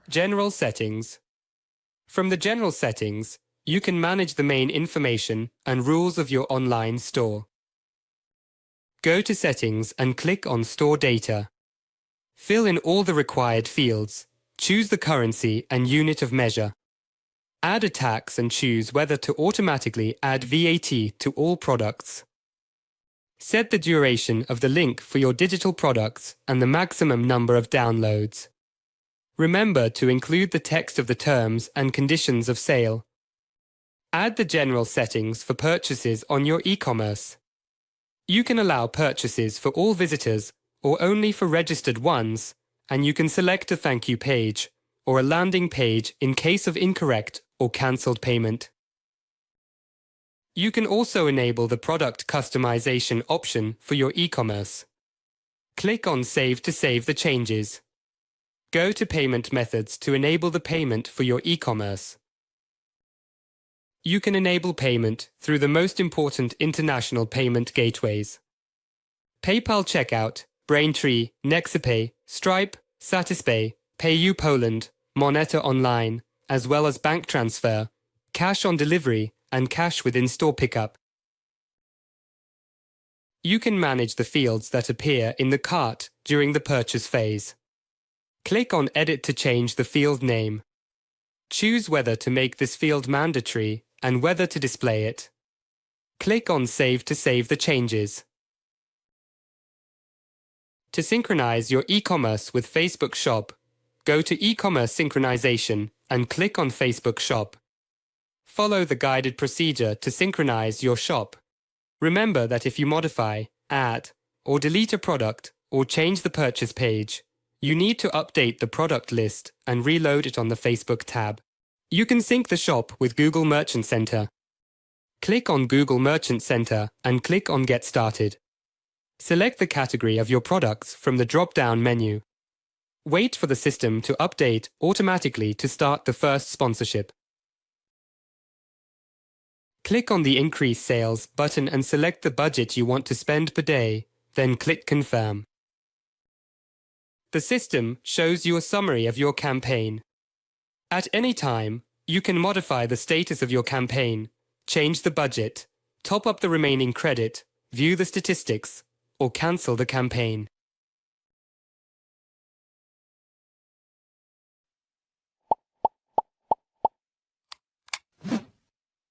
General Settings. From the General Settings, you can manage the main information and rules of your online store. Go to Settings and click on Store Data. Fill in all the required fields. Choose the currency and unit of measure. Add a tax and choose whether to automatically add VAT to all products. Set the duration of the link for your digital products and the maximum number of downloads. Remember to include the text of the terms and conditions of sale. Add the general settings for purchases on your e-commerce. You can allow purchases for all visitors or only for registered ones, and you can select a thank you page or a landing page in case of incorrect or cancelled payment. You can also enable the product customization option for your e-commerce. Click on Save to save the changes. Go to Payment Methods to enable the payment for your e-commerce. You can enable payment through the most important international payment gateways: PayPal Checkout, Braintree, Nexipay, Stripe, Satispay, PayU Poland, Moneta Online, as well as bank transfer, cash on delivery, and cash with in-store pickup. You can manage the fields that appear in the cart during the purchase phase. Click on Edit to change the field name. Choose whether to make this field mandatory and whether to display it. Click on Save to save the changes. To synchronize your e-commerce with Facebook Shop, go to E-commerce Synchronization and click on Facebook Shop. Follow the guided procedure to synchronize your shop. Remember that if you modify, add, or delete a product or change the purchase page, you need to update the product list and reload it on the Facebook tab. You can sync the shop with Google Merchant Center. Click on Google Merchant Center and click on Get Started. Select the category of your products from the drop-down menu. Wait for the system to update automatically to start the first sponsorship. Click on the Increase Sales button and select the budget you want to spend per day, then click Confirm. The system shows you a summary of your campaign. At any time, you can modify the status of your campaign, change the budget, top up the remaining credit, view the statistics, or cancel the campaign.